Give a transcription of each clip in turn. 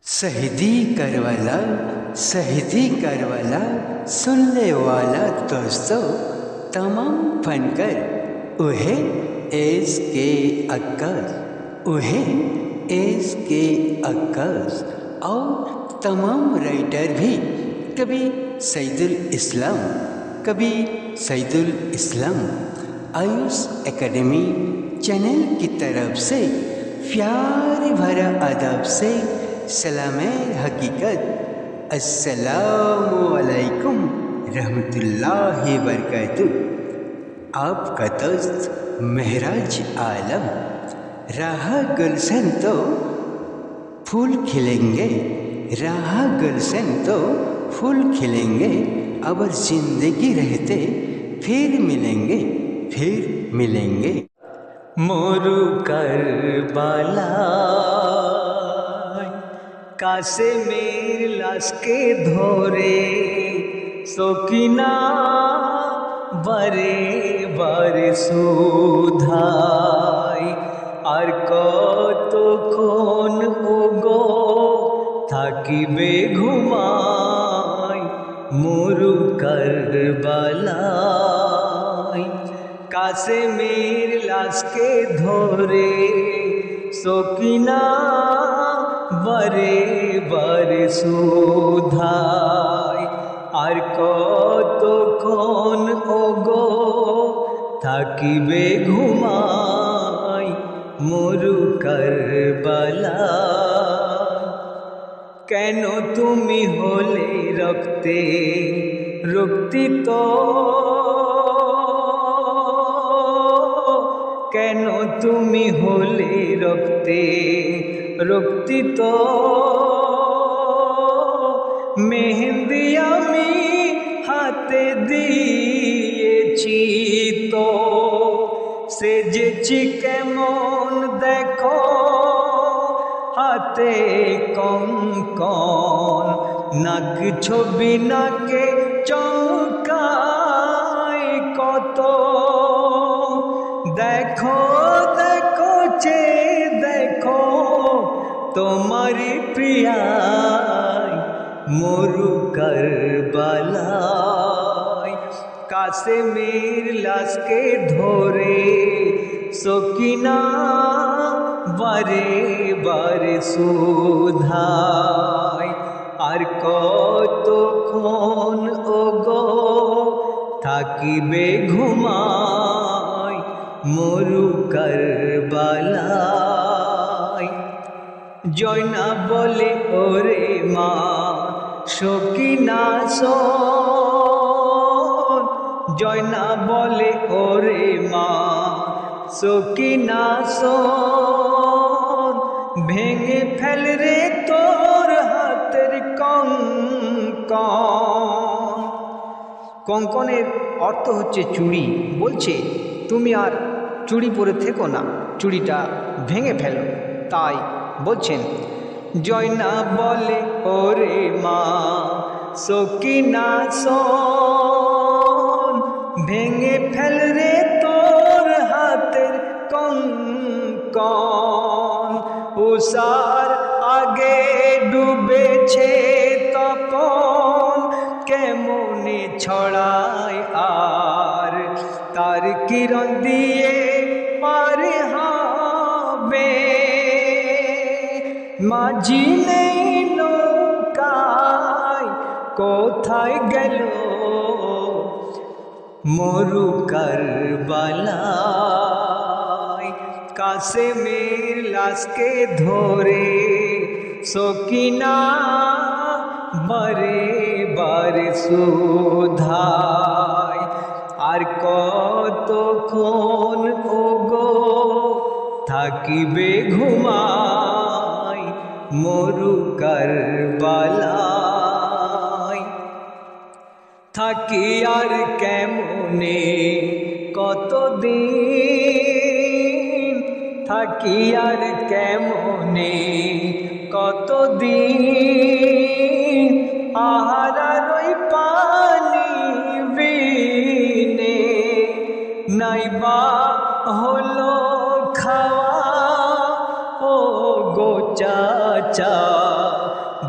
शहीदी करवाला सुनने वाला दोस्तों तमाम फनकर उहे एस के अक्कस और तमाम राइटर भी कभी सईदुल इस्लाम आयुष एकेडमी चैनल की तरफ से प्यार भरा अदब से सलामे हकीकत अस्सलामु अलैकुम रहमतुल्लाहि बरकातुह। आपका दोस्त महराज आलम। राह गुलशन तो फूल खिलेंगे अगर जिंदगी रहते फिर मिलेंगे मोरू करबला कासे मेर लाश के धोरे सकिना बारे बारे सुधाई আর কতক্ষণ ওগো থাকিবে ঘুমাই মরু কারবালায় কাছে মের লাশকে ধরে সকিনা বারে বারে সুধাই আর কতক্ষণ ওগো থাকিবে ঘুমাই মরু কারবালা। কেন তুমি হলে রক্তে রক্তিত, কেন তুমি হলে রক্তে রক্তিত, মেহেন্দি আমি হাতে দিয়েছি তো সেজেছি কেমন দেখো হাতে কঙ্কন নাক ছবি নাকে চমকায় কত দেখো দেখো চে দেখো তোমারি প্রিয়ায় মরু কারবালায় কাছে মের লাশকে ধরে সকিনা বারে বারে সুধাই আর কতক্ষণ ওগো থাকিবে ঘুমাই মরু কারবালায়। জয়না বলে ওরে মা সকিনা শোন, জয়না বলে ওরে মা সকিনা শোন, ভেঙে ফেল রে তোর হাতের কঙ্কন। কঙ্কনের অর্থ হচ্ছে চুড়ি। বলছে তুমি আর চুড়ি পরে থেকো না, চুড়িটা ভেঙে ফেলো। তাই বলছেন জয়না বলে ওরে মা সকিনা শোন, ভেঙে ফেল রে তোর হাতের কঙ্কন। উষার আগে ডুবেছে তপন কেমনে ছড়ায় আর তার কিরণ দিয়ে পার হবে। মাঝি নেই নৌকায় কোথায় গেল মরু কারবালায় কাছে মের লাশকে ধরে সকিনা বারে বারে সুধাই আর কতক্ষণ ওগো থাকিবে ঘুমাই মরু কারবালায়। থাকি আর কেমনে কতদিন, থাকি আর কেমনে কতদিন আহারার ওই পানি বিনে নাইবা হলো খাওয়া ও গো চাচা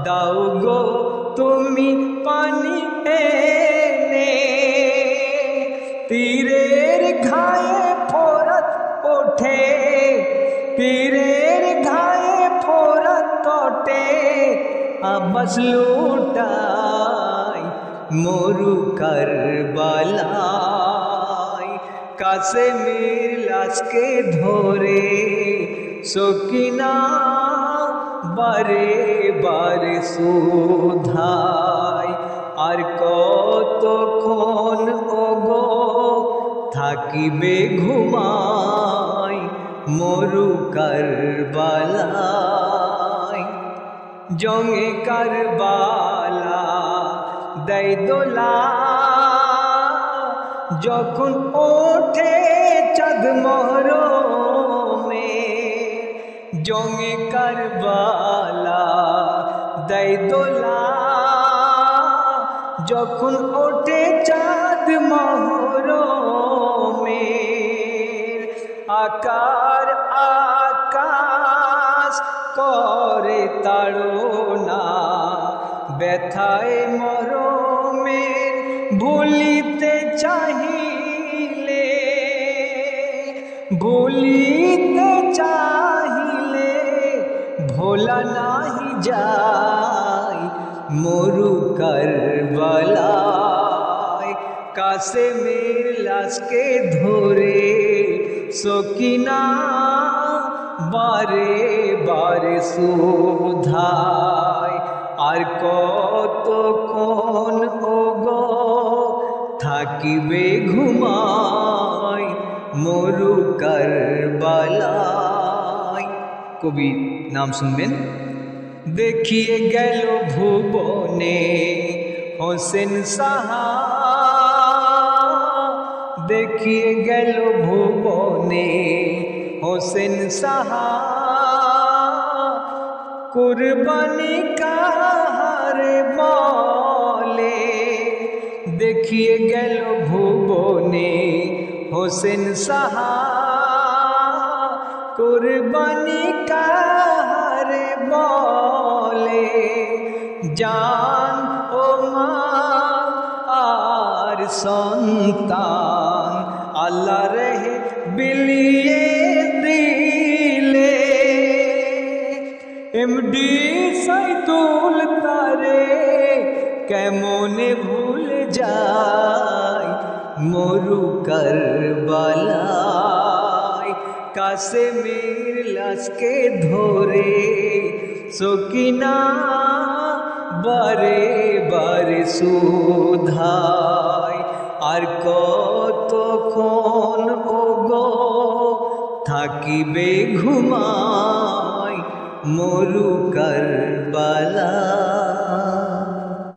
দাও গো তুমি পানি এনে, পীরের ঘায়ে ফোরাত ওঠে, পীরের ঘায়ে ফোরাত ওঠে, আব্বাস লুটাই মরু কারবালায়। কাসেমের লাশকে ধরে সকিনা বারে বারে শুধায়, আর কতক্ষণ ওগো থাকিবে ঘুমাই মরু কারবালায়। জঙ্গে কারবালা দেয় দোলা, যখন ওঠে চাঁদ মহরমে। জঙ্গে কারবালা দেয় দোলা, যখন ওঠে চাঁদ মহরমে। আকার আকাশ করে তাড়না, ব্যথায় মরমের ভুলিতে চাহিলে, ভুলিতে চাহিলে ভোলা নাহি যায় মরু কারবালায়। কাসেমের লাশকে ধরে সকিনা বারে বারে শুধায়, আর কতক্ষণ ওগো থাকিবে ঘুমাই মরু কারবালায়। কবি নাম শুনবেন। দেখিয়ে গেল ভুবনে হোসেন সাহা, দেখিয়ে গেল ভুবনে হোসেন সাহা, কুরবানি কাহারে বলে। দেখিয়ে গেল ভুবনে হোসেন সাহা, কুরবানি কাহারে বলে। জান ও মাল আর সন্তান আল্লাহ রহে বিলিয়ে দিলে। এমডি সাইদুল তারে কেমনে ভুলে যায় মরু কারবালায়। কাসেমের লাশকে ধরে সকিনা বারে বারে শুধায়, আর কতক্ষণ ওগো থাকিবে ঘুমাই মরু কারবালায়।